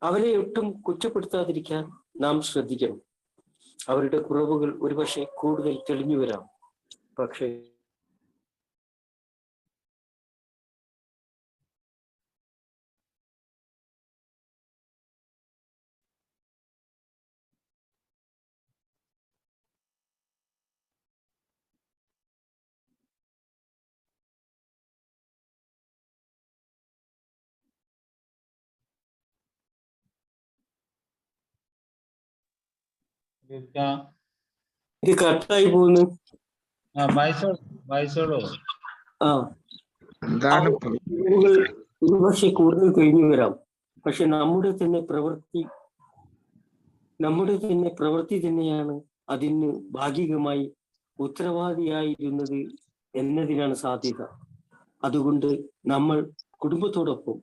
അവരെ ഒട്ടും കുറ്റപ്പെടുത്താതിരിക്കാൻ നാം ശ്രദ്ധിക്കണം. അവരുടെ കുറവുകൾ ഒരുപക്ഷെ കൂടുതൽ തെളിഞ്ഞു വരാം. പക്ഷേ ഇത് കട്ടായി പോകുന്നു. വായിച്ചോളൂ. ഒരുപക്ഷെ കൂടുതൽ കഴിഞ്ഞു വരാം. പക്ഷെ നമ്മുടെ തന്നെ പ്രവൃത്തി തന്നെയാണ് അതിന് ഭാഗികമായി ഉത്തരവാദിയായിരുന്നത് എന്നതിനാണ് സാധ്യത. അതുകൊണ്ട് നമ്മൾ കുടുംബത്തോടൊപ്പം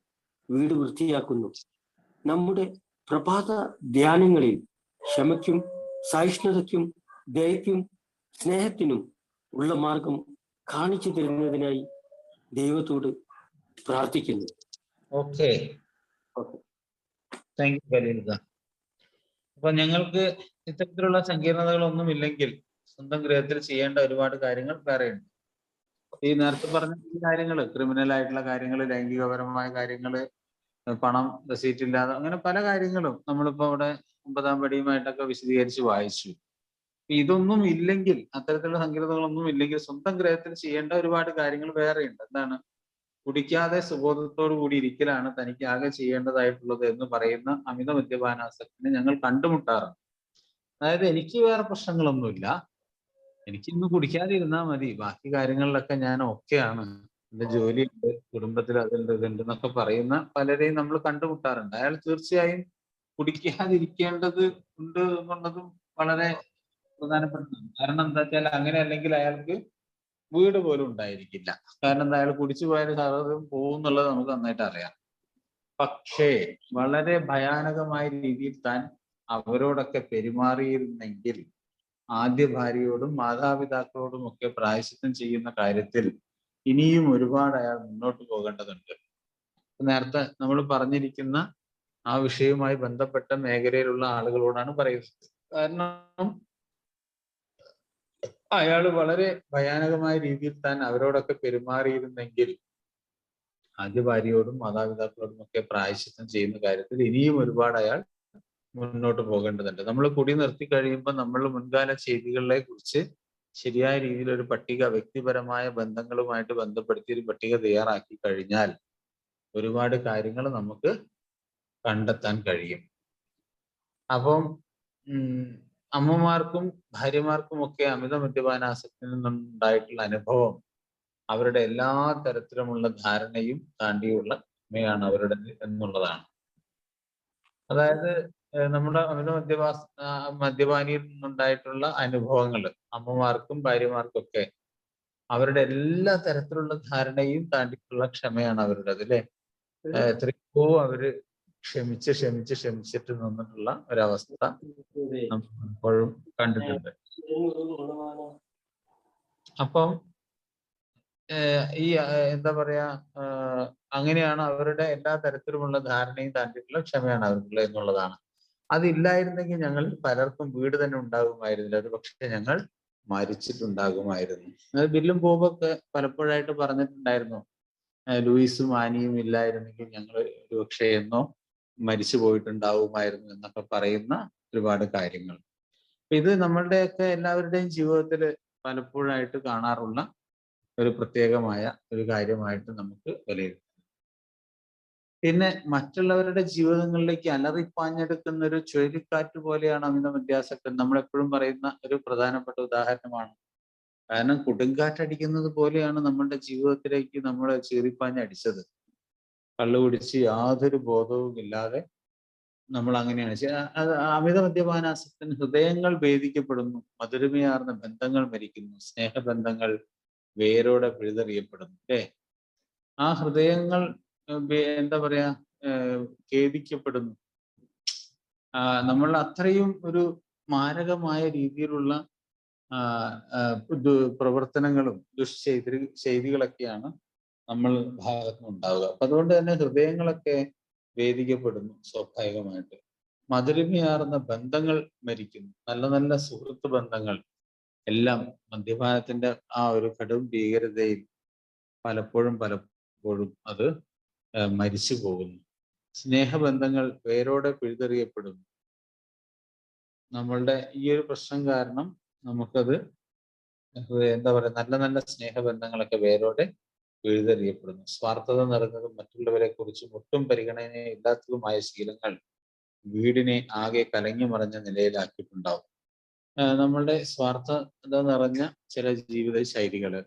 വീട് വൃത്തിയാക്കുന്നു. നമ്മുടെ പ്രഭാത ധ്യാനങ്ങളിൽ ക്ഷമയ്ക്കും സഹിഷ്ണുതയ്ക്കും ദയയ്ക്കും സ്നേഹത്തിനും ഉള്ള മാർഗം കാണിച്ചു തരുന്നതിനായി ദൈവത്തോട് പ്രാർത്ഥിക്കുന്നു. ഓക്കെ, താങ്ക് യു ഖലീൽക. അപ്പൊ ഞങ്ങൾക്ക് ഇത്തരത്തിലുള്ള സങ്കീർണതകളൊന്നും ഇല്ലെങ്കിൽ സ്വന്തം ഗൃഹത്തിൽ ചെയ്യേണ്ട ഒരുപാട് കാര്യങ്ങൾ വേറെയുണ്ട്. ഈ നേരത്തെ പറഞ്ഞ ഈ കാര്യങ്ങള്, ക്രിമിനൽ ആയിട്ടുള്ള കാര്യങ്ങള്, ലൈംഗികപരമായ കാര്യങ്ങള്, പണം റെസീറ്റ് ഇല്ലാതെ, അങ്ങനെ പല കാര്യങ്ങളും നമ്മളിപ്പോ അവിടെ 9-ാം പടിയുമായിട്ടൊക്കെ വിശദീകരിച്ച് വായിച്ചു. ഇതൊന്നും ഇല്ലെങ്കിൽ, അത്തരത്തിലുള്ള സങ്കീർണതകളൊന്നും ഇല്ലെങ്കിൽ സ്വന്തം ഗൃഹത്തിൽ ചെയ്യേണ്ട ഒരുപാട് കാര്യങ്ങൾ വേറെയുണ്ട്. എന്താണ്? കുടിക്കാതെ സുബോധത്തോടു കൂടി ഇരിക്കലാണ് തനിക്ക് ആകെ ചെയ്യേണ്ടതായിട്ടുള്ളത് എന്ന് പറയുന്ന അമിത മദ്യപാനാസക്തിനെ ഞങ്ങൾ കണ്ടുമുട്ടാറുണ്ട്. അതായത് എനിക്ക് വേറെ പ്രശ്നങ്ങളൊന്നുമില്ല, എനിക്കിന്ന് കുടിക്കാതെ ഇരുന്നാൽ മതി, ബാക്കി കാര്യങ്ങളിലൊക്കെ ഞാൻ ഓക്കെയാണ്, എന്റെ ജോലിയുണ്ട്, കുടുംബത്തിൽ അതുണ്ട് ഇതുണ്ട് എന്നൊക്കെ പറയുന്ന പലരെയും നമ്മൾ കണ്ടുമുട്ടാറുണ്ട്. അയാൾ തീർച്ചയായും കുടിക്കാതിരിക്കേണ്ടത് ഉണ്ട് എന്നുള്ളതും വളരെ പ്രധാനപ്പെട്ടതാണ്. കാരണം എന്താ വെച്ചാൽ അങ്ങനെ അല്ലെങ്കിൽ അയാൾക്ക് വീട് പോലും ഉണ്ടായിരിക്കില്ല. കാരണം എന്താ, അയാൾ കുടിച്ചു പോയാൽ സർവ്വതും പോകും എന്നുള്ളത് നമുക്ക് നന്നായിട്ട് അറിയാം. പക്ഷേ വളരെ ഭയാനകമായ രീതിയിൽ താൻ അവരോടൊക്കെ പെരുമാറിയിരുന്നെങ്കിൽ ആദ്യ ഭാര്യയോടും മാതാപിതാക്കളോടും ഒക്കെ പ്രായശ്ചിത്തം ചെയ്യുന്ന കാര്യത്തിൽ ഇനിയും ഒരുപാട് അയാൾ മുന്നോട്ട് പോകേണ്ടതുണ്ട്. നേരത്തെ നമ്മൾ പറഞ്ഞിരിക്കുന്ന ആ വിഷയവുമായി ബന്ധപ്പെട്ട മേഖലയിലുള്ള ആളുകളോടാണ് പറയുന്നത്. കാരണം അയാൾ വളരെ ഭയാനകമായ രീതിയിൽ താൻ അവരോടൊക്കെ പെരുമാറിയിരുന്നെങ്കിൽ ആദ്യ ഭാര്യയോടും മാതാപിതാക്കളോടും ഒക്കെ പ്രായശ്ചിത്തം ചെയ്യുന്ന കാര്യത്തിൽ ഇനിയും ഒരുപാട് അയാൾ മുന്നോട്ട് പോകേണ്ടതുണ്ട്. നമ്മൾ കുടി നിർത്തി കഴിയുമ്പോൾ നമ്മൾ മുൻകാല ചെയ്തികളെ കുറിച്ച് ശരിയായ രീതിയിൽ ഒരു പട്ടിക, വ്യക്തിപരമായ ബന്ധങ്ങളുമായിട്ട് ബന്ധപ്പെടുത്തി ഒരു പട്ടിക തയ്യാറാക്കി കഴിഞ്ഞാൽ ഒരുപാട് കാര്യങ്ങൾ നമുക്ക് കണ്ടെത്താൻ കഴിയും. അപ്പം അമ്മമാർക്കും ഭാര്യമാർക്കും ഒക്കെ അമിത മദ്യപാനാസക്തിയിൽ നിന്നുണ്ടായിട്ടുള്ള അനുഭവം അവരുടെ എല്ലാ തരത്തിലുമുള്ള ധാരണയും താണ്ടിയുള്ള ാണ് അവരുടെ എന്നുള്ളതാണ്. അതായത് നമ്മുടെ അമിത മദ്യപാനിയിൽ നിന്നുണ്ടായിട്ടുള്ള അനുഭവങ്ങൾ അമ്മമാർക്കും ഭാര്യമാർക്കും ഒക്കെ അവരുടെ എല്ലാ തരത്തിലുള്ള ധാരണയും താണ്ടിയിട്ടുള്ള ക്ഷമയാണ് അവരുടേത്, അല്ലെ? എത്രയോ അവര് ക്ഷമിച്ചിട്ട് നിന്നിട്ടുള്ള ഒരവസ്ഥ നമ്മൾ എപ്പോഴും കണ്ടിട്ടുണ്ട്. അപ്പം ഈ എന്താ പറയാ, അങ്ങനെയാണ് അവരുടെ എല്ലാ തരത്തിലുമുള്ള ധാരണയും താണ്ടിയിട്ടുള്ള ക്ഷമയാണ് അവർക്കുള്ളത് എന്നുള്ളതാണ്. അതില്ലായിരുന്നെങ്കിൽ ഞങ്ങൾ പലർക്കും വീട് തന്നെ ഉണ്ടാകുമായിരുന്നില്ല, ഒരു പക്ഷേ ഞങ്ങൾ മരിച്ചിട്ടുണ്ടാകുമായിരുന്നു. അത് ബില്ലും ബോബൊക്കെ പലപ്പോഴായിട്ട് പറഞ്ഞിട്ടുണ്ടായിരുന്നു, ലൂയിസും ആനിയും ഇല്ലായിരുന്നെങ്കിൽ ഞങ്ങൾ ഒരു പക്ഷേ എന്നോ മരിച്ചു പോയിട്ടുണ്ടാവുമായിരുന്നു എന്നൊക്കെ പറയുന്ന ഒരുപാട് കാര്യങ്ങൾ. ഇത് നമ്മളുടെയൊക്കെ എല്ലാവരുടെയും ജീവിതത്തിൽ പലപ്പോഴായിട്ട് കാണാറുള്ള ഒരു പ്രത്യേകമായ ഒരു കാര്യമായിട്ട് നമുക്ക് വിലയിരുത്താം. പിന്നെ മറ്റുള്ളവരുടെ ജീവിതങ്ങളിലേക്ക് അലറിപ്പാഞ്ഞെടുക്കുന്ന ഒരു ചുഴലിക്കാറ്റ് പോലെയാണ് അമിത മദ്യാസക്തൻ. നമ്മളെപ്പോഴും പറയുന്ന ഒരു പ്രധാനപ്പെട്ട ഉദാഹരണമാണ്. കാരണം കൊടുങ്കാറ്റടിക്കുന്നത് പോലെയാണ് നമ്മളുടെ ജീവിതത്തിലേക്ക് നമ്മളെ ചീറിപ്പാഞ്ഞടിച്ചത്. കള്ളുകുടിച്ച് യാതൊരു ബോധവും ഇല്ലാതെ നമ്മൾ അങ്ങനെയാണ്. അത് അമിത മദ്യപാനാസക്തൻ ഹൃദയങ്ങൾ ഭേദിക്കപ്പെടുന്നു, മധുരമയാർന്ന ബന്ധങ്ങൾ മരിക്കുന്നു, സ്നേഹബന്ധങ്ങൾ വേരോടെ പിഴുതെറിയപ്പെടുന്നു, അല്ലേ? ആ ഹൃദയങ്ങൾ എന്താ പറയാ, ഖേദിക്കപ്പെടുന്നു. നമ്മൾ അത്രയും ഒരു മാരകമായ രീതിയിലുള്ള പ്രവർത്തനങ്ങളും ചെയ്തികളൊക്കെയാണ് നമ്മൾ ഭാഗത്തുനിന്നുണ്ടാവുക. അപ്പൊ അതുകൊണ്ട് തന്നെ ഹൃദയങ്ങളൊക്കെ വേദിക്കപ്പെടുന്നു സ്വാഭാവികമായിട്ട്. മധുരമയാർന്ന ബന്ധങ്ങൾ മരിക്കുന്നു. നല്ല നല്ല സുഹൃത്ത് ബന്ധങ്ങൾ എല്ലാം മദ്യപാനത്തിന്റെ ആ ഒരു കടും ഭീകരതയിൽ പലപ്പോഴും അത് മരിച്ചു പോകുന്നു. സ്നേഹബന്ധങ്ങൾ വേരോടെ പിഴുതെറിയപ്പെടുന്നു. നമ്മളുടെ ഈ ഒരു പ്രശ്നം കാരണം നമുക്കത് എന്താ പറയുക, നല്ല നല്ല സ്നേഹബന്ധങ്ങളൊക്കെ വേരോടെ പിഴുതെറിയപ്പെടുന്നു. സ്വാർത്ഥത നിറഞ്ഞതും മറ്റുള്ളവരെ കുറിച്ചും ഒട്ടും പരിഗണനയില്ലാത്തതുമായ ശീലങ്ങൾ വീടിനെ ആകെ കലങ്ങി മറിഞ്ഞ നിലയിലാക്കിയിട്ടുണ്ടാവും. നമ്മളുടെ സ്വാർത്ഥത നിറഞ്ഞ ചില ജീവിത ശൈലികള്,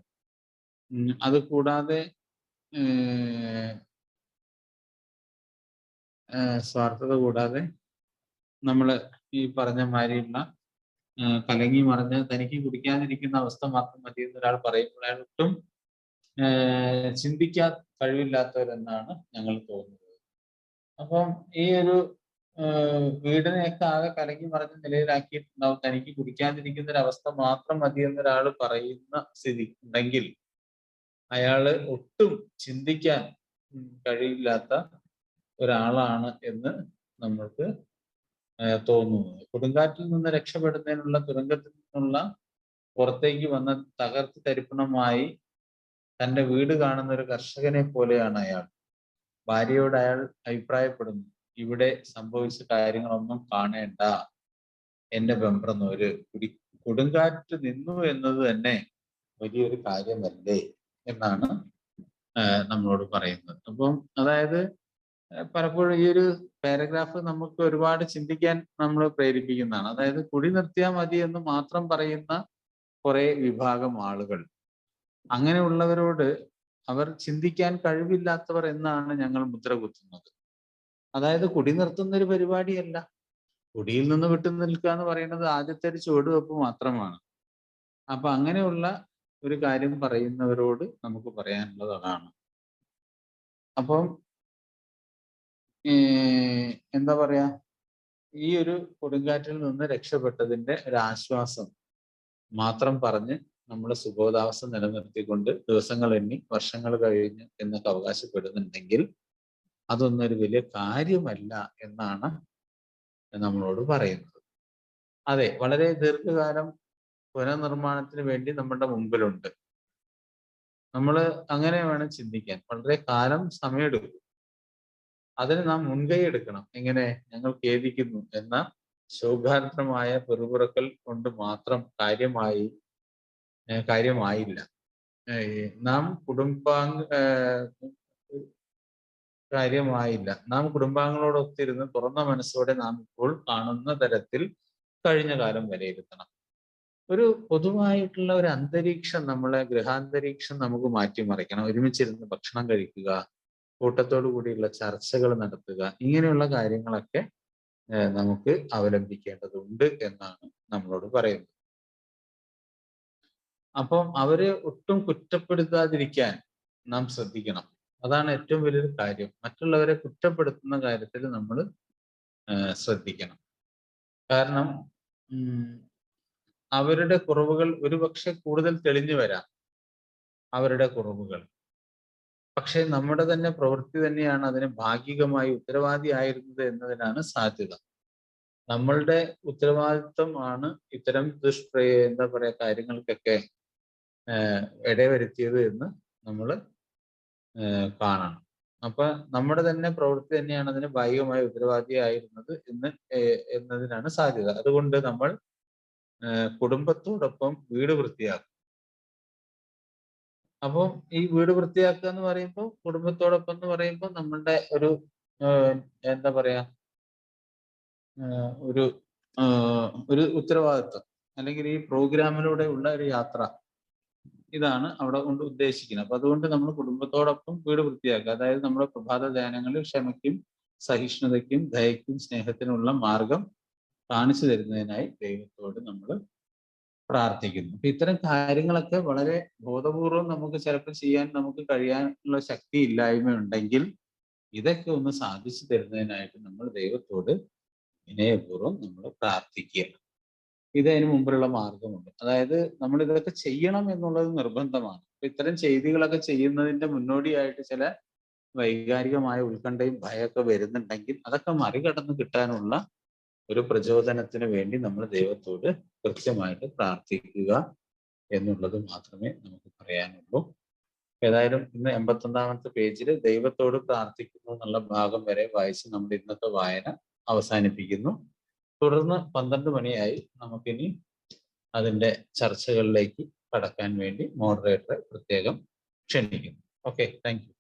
അത് കൂടാതെ സ്വാർത്ഥത കൂടാതെ നമ്മൾ ഈ പറഞ്ഞ മാതിരിയുള്ള കലങ്ങി മറിഞ്ഞ് തനിക്ക് കുടിക്കാതിരിക്കുന്ന അവസ്ഥ മാത്രം മതി എന്ന് ഒരാൾ പറയുമ്പോൾ അയാൾ ഒട്ടും ചിന്തിക്കാൻ കഴിവില്ലാത്തവരെന്നാണ് ഞങ്ങൾ തോന്നുന്നത്. അപ്പം ഈ ഒരു വീടിനെയൊക്കെ ആകെ കലങ്ങി മറിഞ്ഞ നിലയിലാക്കിയിട്ടുണ്ടാവും. തനിക്ക് കുടിക്കാതിരിക്കുന്ന ഒരു അവസ്ഥ മാത്രം മതി എന്നൊരാൾ പറയുന്ന സ്ഥിതി ഉണ്ടെങ്കിൽ അയാള് ഒട്ടും ചിന്തിക്കാൻ കഴിയില്ലാത്ത ഒരാളാണ് എന്ന് നമ്മൾക്ക് തോന്നുന്നത്. കൊടുങ്കാറ്റിൽ നിന്ന് രക്ഷപ്പെടുന്നതിനുള്ള, തുരങ്കത്തിൽ നിന്നുള്ള പുറത്തേക്ക് വന്ന തകർത്ത് തരിപ്പണമായി തന്റെ വീട് കാണുന്ന ഒരു കർഷകനെ പോലെയാണ് അയാൾ. ഭാര്യയോട് അയാൾ അഭിപ്രായപ്പെടുന്നു, ഇവിടെ സംഭവിച്ച കാര്യങ്ങളൊന്നും കാണേണ്ട, എന്റെ ബെമ്പ്രനൂര്, കൊടുങ്കാറ്റ് നിന്നു എന്നത് തന്നെ വലിയൊരു കാര്യമല്ലേ എന്നാണ് നമ്മളോട് പറയുന്നത്. അപ്പം അതായത് പലപ്പോഴും ഈ ഒരു പാരഗ്രാഫ് നമുക്ക് ഒരുപാട് ചിന്തിക്കാൻ നമ്മൾ പ്രേരിപ്പിക്കുന്നതാണ്. അതായത് കുടി നിർത്തിയാൽ മതി എന്ന് മാത്രം പറയുന്ന കുറെ വിഭാഗം ആളുകൾ, അങ്ങനെയുള്ളവരോട് അവർ ചിന്തിക്കാൻ കഴിവില്ലാത്തവർ എന്നാണ് ഞങ്ങൾ മുദ്ര കുത്തുന്നത്. അതായത് കുടി നിർത്തുന്ന ഒരു പരിപാടിയല്ല, കുടിയിൽ നിന്ന് വിട്ടു നിൽക്കുക എന്ന് പറയുന്നത് ആദ്യത്തെ ഒരു ചുവടുവെപ്പ് മാത്രമാണ്. അപ്പൊ അങ്ങനെയുള്ള ഒരു കാര്യം പറയുന്നവരോട് നമുക്ക് പറയാനുള്ളത് അതാണ്. അപ്പം എന്താ പറയാ, ഈ ഒരു കൊടുങ്കാറ്റിൽ നിന്ന് രക്ഷപ്പെട്ടതിന്റെ ഒരു ആശ്വാസം മാത്രം പറഞ്ഞ് നമ്മൾ സുബോധാവസ്ഥ നിലനിർത്തിക്കൊണ്ട് ദിവസങ്ങൾ എണ്ണി വർഷങ്ങൾ കഴിഞ്ഞ് എന്നൊക്കെ അവകാശപ്പെടുന്നുണ്ടെങ്കിൽ അതൊന്നും ഒരു വലിയ കാര്യമല്ല എന്നാണ് നമ്മളോട് പറയുന്നത്. അതെ, വളരെ ദീർഘകാലം പുനർനിർമ്മാണത്തിന് വേണ്ടി നമ്മുടെ മുമ്പിലുണ്ട്. നമ്മൾ അങ്ങനെ വേണം ചിന്തിക്കാൻ. വളരെ കാലം സമയമെടുക്കും. അതിന് നാം മുൻകൈ എടുക്കണം. എങ്ങനെ? ഞങ്ങൾ ഖേദിക്കുന്നു എന്ന ശോകാർദ്രമായ പെറുപുറക്കൽ കൊണ്ട് മാത്രം കാര്യമായില്ല. നാം കുടുംബാംഗങ്ങളോടൊത്തിരുന്ന് തുറന്ന മനസ്സോടെ നാം ഇപ്പോൾ കാണുന്ന തരത്തിൽ കഴിഞ്ഞ കാലം വിലയിരുത്തണം. ഒരു പൊതുവായിട്ടുള്ള ഒരു അന്തരീക്ഷം, നമ്മളെ ഗൃഹാന്തരീക്ഷം നമുക്ക് മാറ്റിമറിക്കണം. ഒരുമിച്ചിരുന്ന് ഭക്ഷണം കഴിക്കുക, കൂട്ടത്തോടു കൂടിയുള്ള ചർച്ചകൾ നടത്തുക, ഇങ്ങനെയുള്ള കാര്യങ്ങളൊക്കെ നമുക്ക് അവലംബിക്കേണ്ടതുണ്ട് എന്നാണ് നമ്മളോട് പറയുന്നത്. അപ്പം അവരെ ഒട്ടും കുറ്റപ്പെടുത്താതിരിക്കാൻ നാം ശ്രദ്ധിക്കണം. അതാണ് ഏറ്റവും വലിയൊരു കാര്യം. മറ്റുള്ളവരെ കുറ്റപ്പെടുത്തുന്ന കാര്യത്തിൽ നമ്മൾ ശ്രദ്ധിക്കണം. കാരണം അവരുടെ കുറവുകൾ ഒരുപക്ഷെ കൂടുതൽ തെളിഞ്ഞു വരാം, അവരുടെ കുറവുകൾ. പക്ഷെ നമ്മുടെ തന്നെ പ്രവൃത്തി തന്നെയാണ് അതിന് ഭാഗികമായി ഉത്തരവാദിയായിരുന്നത് എന്നതിനാണ് സാധ്യത. നമ്മളുടെ ഉത്തരവാദിത്വം ഇത്തരം എന്താ പറയാ കാര്യങ്ങൾക്കൊക്കെ ഇടവരുത്തിയത് എന്ന് നമ്മൾ കാണണം. അപ്പൊ നമ്മുടെ തന്നെ പ്രവൃത്തി തന്നെയാണ് അതിന് ഭാഗികമായി ഉത്തരവാദിയായിരുന്നത് എന്നതിനാണ് സാധ്യത. അതുകൊണ്ട് നമ്മൾ കുടുംബത്തോടൊപ്പം വീട് വൃത്തിയാക്കും. അപ്പം ഈ വീട് വൃത്തിയാക്കുക എന്ന് പറയുമ്പോൾ, കുടുംബത്തോടൊപ്പം എന്ന് പറയുമ്പോൾ നമ്മളുടെ ഒരു എന്താ പറയാ ഒരു ഉത്തരവാദിത്വം, അല്ലെങ്കിൽ ഈ പ്രോഗ്രാമിലൂടെ ഉള്ള ഒരു യാത്ര, ഇതാണ് അവിടെ കൊണ്ട് ഉദ്ദേശിക്കുന്നത്. അപ്പൊ അതുകൊണ്ട് നമ്മൾ കുടുംബത്തോടൊപ്പം വീട് വൃത്തിയാക്കുക. അതായത് നമ്മുടെ പ്രഭാത ധ്യാനങ്ങളിൽ ക്ഷമയ്ക്കും സഹിഷ്ണുതയ്ക്കും ദയയ്ക്കും സ്നേഹത്തിനുള്ള മാർഗം കാണിച്ചു തരുന്നതിനായി ദൈവത്തോട് നമ്മൾ പ്രാർത്ഥിക്കുന്നു. അപ്പൊ ഇത്തരം കാര്യങ്ങളൊക്കെ വളരെ ബോധപൂർവം നമുക്ക് ചിലപ്പോൾ ചെയ്യാൻ നമുക്ക് കഴിയാനുള്ള ശക്തി ഇല്ലായ്മയുണ്ടെങ്കിൽ ഇതൊക്കെ ഒന്ന് സാധിച്ചു തരുന്നതിനായിട്ട് നമ്മൾ ദൈവത്തോട് വിനയപൂർവ്വം നമ്മൾ പ്രാർത്ഥിക്കുക. ഇതിന് മുമ്പിലുള്ള മാർഗമുണ്ട്. അതായത് നമ്മൾ ഇതൊക്കെ ചെയ്യണം എന്നുള്ളത് നിർബന്ധമാണ്. അപ്പൊ ഇത്തരം ചെയ്തികളൊക്കെ ചെയ്യുന്നതിന്റെ മുന്നോടിയായിട്ട് ചില വൈകാരികമായ ഉത്കണ്ഠയും ഭയമൊക്കെ വരുന്നുണ്ടെങ്കിൽ അതൊക്കെ മറികടന്ന് കിട്ടാനുള്ള ഒരു പ്രചോദനത്തിന് വേണ്ടി നമ്മൾ ദൈവത്തോട് കൃത്യമായിട്ട് പ്രാർത്ഥിക്കുക എന്നുള്ളത് മാത്രമേ നമുക്ക് പറയാനുള്ളൂ. ഏതായാലും ഇന്ന് 81-ാമത്തെ പേജിൽ ദൈവത്തോട് പ്രാർത്ഥിക്കുന്നു എന്നുള്ള ഭാഗം വരെ വായിച്ച് നമ്മുടെ ഇന്നത്തെ വായന അവസാനിപ്പിക്കുന്നു. തുടർന്ന് 12 മണിയായി നമുക്കിനി അതിൻ്റെ ചർച്ചകളിലേക്ക് കടക്കാൻ വേണ്ടി മോഡറേറ്ററെ പ്രത്യേകം ക്ഷണിക്കുന്നു. Okay, thank U.